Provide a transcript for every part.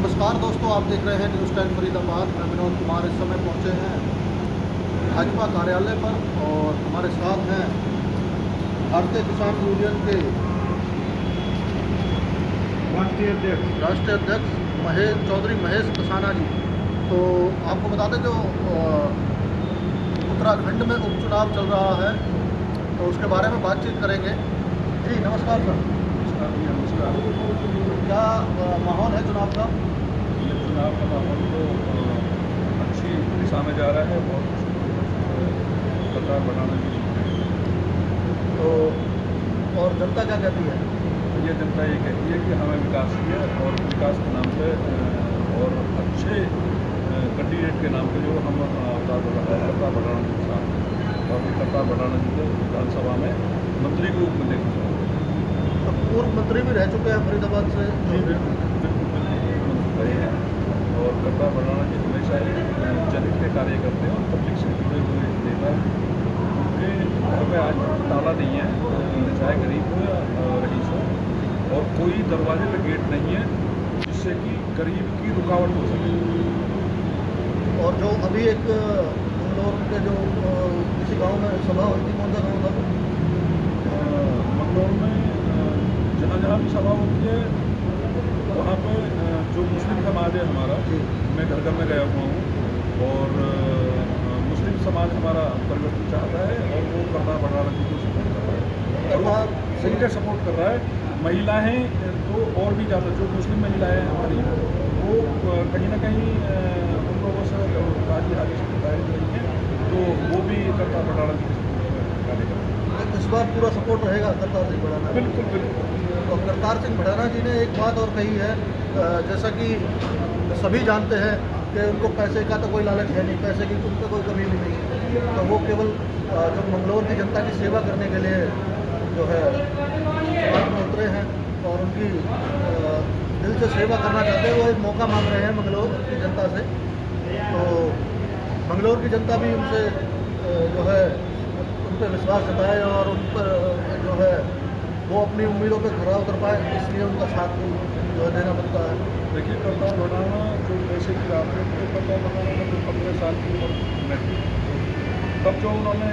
नमस्कार दोस्तों, आप देख रहे हैं न्यूज़ 10 फरीदाबाद। मैं विनोद कुमार इस समय पहुंचे हैं भाजपा कार्यालय पर और हमारे साथ हैं भारतीय किसान यूनियन के राष्ट्रीय अध्यक्ष चौधरी महेश कसाना जी। तो आपको बता दें, जो उत्तराखंड में उपचुनाव चल रहा है तो उसके बारे में बातचीत करेंगे। जी नमस्कार सर। नमस्कार। क्या माहौल है चुनाव का? ये चुनाव का माहौल तो अच्छी दिशा में जा रहा है। बहुत सरकार बनाने की तो और जनता क्या कहती है? ये जनता ये कहती है कि हमें विकास चाहिए और विकास के नाम पे और अच्छे कैंडिडेट के नाम पे जो हम करता बढ़ाना के साथ और करता बढ़ाना जी को विधानसभा में मंत्री के रूप में देखना चाहते तो पूर्व मंत्री भी रह चुके हैं फरीदाबाद से। हैं। बिल्कुल बिल्कुल मंत्री रहे हैं और करता बढ़ाना जी हमेशा ही जनहित के कार्य करते हैं और पब्लिक से जुड़े हुए नेता उनके घर में आज ताला नहीं है, चाहे गरीब हो या रईस हो, और कोई दरवाजे पे गेट नहीं है जिससे कि गरीब की रुकावट हो सके। और जो अभी एक मंगलौर के जो किसी गांव में सभा हुई थी, कौन सा गाँव था? मंगलौर में जहाँ जहाँ भी सभा होती है वहाँ पे जो मुस्लिम समाज है हमारा, मैं घर घर में गया हुआ हूँ और मुस्लिम समाज हमारा परिवर्तन चाहता है और वो करना बढ़ाना जी को सपोर्ट कर रहा है और वो सही से सपोर्ट कर रहा है। महिलाएं तो और भी ज़्यादा, जो मुस्लिम महिलाएं हैं हमारी, वो कहीं ना कहीं उन लोगों से काफ़ी आगे से बताई रही हैं, तो वो भी करता बढ़ाना जी के कार्य कर रहे हैं। इस बार पूरा सपोर्ट रहेगा करतार सिंह भड़ाना? बिल्कुल बिल्कुल। तो करतार सिंह भड़ाना जी ने एक बात और कही है, जैसा कि सभी जानते हैं कि उनको पैसे का तो कोई लालच है नहीं, पैसे की उनको कोई कमी भी नहीं है। तो वो केवल जो मंगलौर की जनता की सेवा करने के लिए जो है समाज में उतरे हैं और उनकी दिल से सेवा करना चाहते हैं। वो एक मौका मांग रहे हैं मंगलौर की जनता से। तो मंगलौर की जनता भी उनसे जो है उन पर विश्वास जताए और उन पर जो है वो अपनी उम्मीदों पे खरा उतर पाए, इसलिए उनका साथ जो है देना पड़ता है। देखिए, करता बढ़ाना जो पैसे की बात है, तो करता बढ़ाना में 15 साल की उम्र में थी तब जो उन्होंने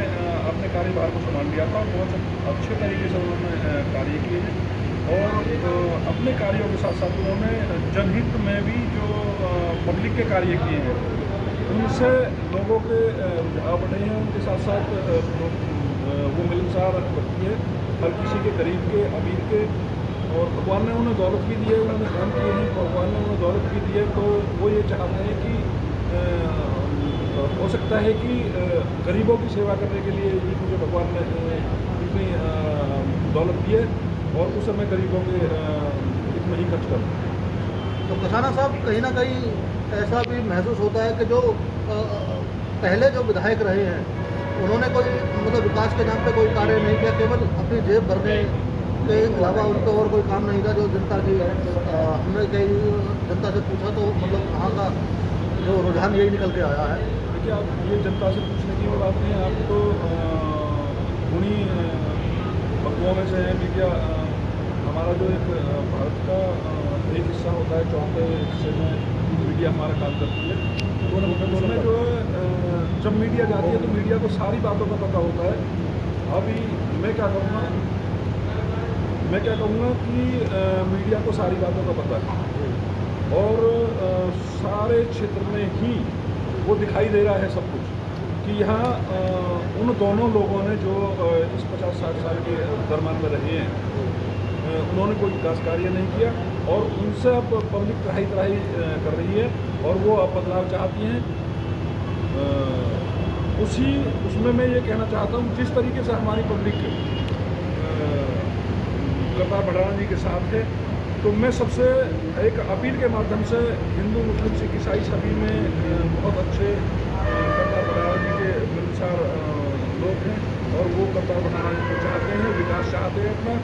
अपने कार्यभार को संभाल लिया था, बहुत अच्छे तरीके से उन्होंने कार्य किए हैं और अपने कार्यों के साथ साथ उन्होंने जनहित में भी जो पब्लिक के कार्य किए हैं उनसे लोगों के रुझाव बढ़े हैं। उनके साथ साथ वो मिलनसार व्यक्ति है, हर किसी के गरीब के अमीर के, और भगवान ने उन्हें दौलत भी दी है, उन्होंने काम किए हैं, भगवान ने उन्हें दौलत भी दी है। तो वो ये चाहते हैं कि हो सकता है कि गरीबों की सेवा करने के लिए भी मुझे भगवान ने इतनी दौलत दी है और उस समय गरीबों के हित में ही खर्च करता है। तो कसाना साहब, कहीं ना कहीं ऐसा भी महसूस होता है कि जो पहले जो विधायक रहे हैं उन्होंने कोई मतलब विकास के नाम पे कोई कार्य नहीं किया, केवल अपनी जेब भरने के अलावा उनको और कोई काम नहीं था जो जनता की हमने कई जनता से पूछा तो मतलब वहाँ का जो रुझान यही निकल के आया है। देखिए, आप ये जनता से पूछने की बात नहीं है, आप तो गुणी वक्तुओं में से है। मीडिया हमारा जो एक भारत का एक हिस्सा होता है, चौथे हिस्से में मीडिया हमारा काम करती है। तो उसमें जो है जब मीडिया जाती है तो मीडिया को सारी बातों का पता होता है। अभी मैं क्या कहूँगा कि मीडिया को सारी बातों का पता है और सारे क्षेत्र में ही वो दिखाई दे रहा है सब कुछ कि यहाँ उन दोनों लोगों ने जो इस 50-60 साल के दरम्यान में रहे हैं, उन्होंने कोई विकास कार्य नहीं किया और उनसे अब पब्लिक त्राही कर रही है और वो अब बदलाव चाहती हैं। उसमें मैं ये कहना चाहता हूँ, जिस तरीके से हमारी पब्लिक करतार बढ़ाना जी के साथ है, तो मैं सबसे एक अपील के माध्यम से हिंदू मुस्लिम सिख ईसाई सभी में बहुत अच्छे करतार बढ़ाना जी के मिलनसार लोग हैं और वो करतार बढ़ाना जी को चाहते हैं, विकास चाहते हैं अपना।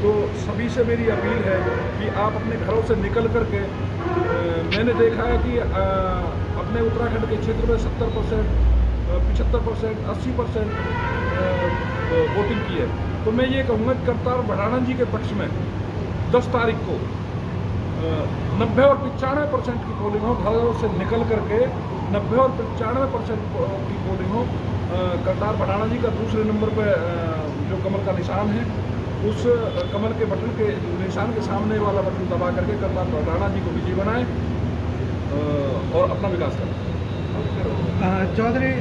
तो सभी से मेरी अपील है कि आप अपने घरों से निकल करके मैंने देखा है कि अपने उत्तराखंड के क्षेत्र में 70%, 75%, 80% वोटिंग की है। तो मैं ये कहूँगा कि करतार बढ़ाना जी के पक्ष में 10 तारीख को 90 और 95% की पोलिंग हो, घरों से निकल करके 90 और 95% की पोलिंग हो। करतार भडाना जी का दूसरे नंबर पे जो कमल का निशान है, उस कमल के बटन के निशान के सामने वाला बटन दबा करके करतार भडाना जी को विजयी बनाए और अपना विकास करें। चौधरी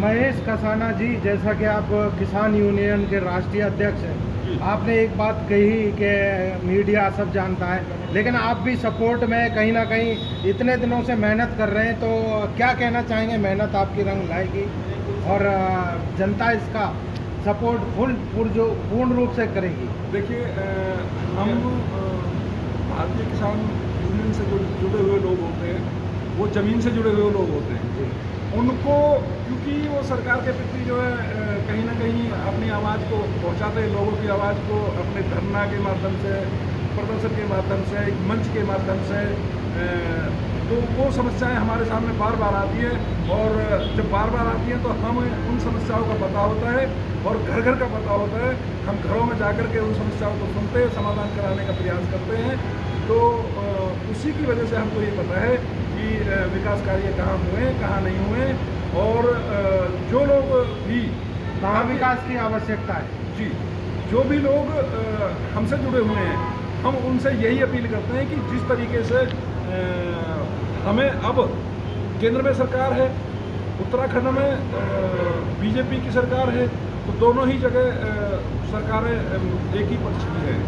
महेश कसाना जी, जैसा कि आप किसान यूनियन के राष्ट्रीय अध्यक्ष हैं, आपने एक बात कही कि मीडिया सब जानता है, लेकिन आप भी सपोर्ट में कहीं ना कहीं इतने दिनों से मेहनत कर रहे हैं, तो क्या कहना चाहेंगे? मेहनत आपकी रंग लाएगी और जनता इसका सपोर्ट पूर्ण रूप से करेगी। देखिए, हम भारतीय किसान यूनियन से जो जुड़े हुए लोग होते हैं, वो ज़मीन से जुड़े हुए लोग होते हैं। उनको, क्योंकि वो सरकार के प्रति जो है कहीं ना कहीं अपनी आवाज़ को पहुंचाते हैं, लोगों की आवाज़ को अपने धरना के माध्यम से, प्रदर्शन के माध्यम से, एक मंच के माध्यम से, तो वो समस्याएं हमारे सामने बार बार आती है। और जब बार बार आती हैं तो हमें उन समस्याओं का पता होता है और घर घर का पता होता है। हम घरों में जाकर के उन समस्याओं को सुनते हैं, समाधान कराने का प्रयास करते हैं। तो उसी की वजह से हमको ये पता है कि विकास कार्य कहाँ हुए, कहाँ नहीं हुए, और जो लोग भी कहाँ विकास की आवश्यकता है जी, जो भी लोग हमसे जुड़े हुए हैं, हम उनसे यही अपील करते हैं कि जिस तरीके से हमें अब केंद्र में सरकार है, उत्तराखंड में बीजेपी की सरकार है, तो दोनों ही जगह सरकारें एक ही पक्ष की हैं।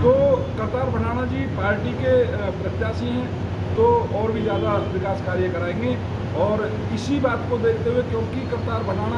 तो करतार भडाना जी पार्टी के प्रत्याशी हैं, तो और भी ज़्यादा विकास कार्य कराएंगे। और इसी बात को देखते हुए, क्योंकि करतार भडाना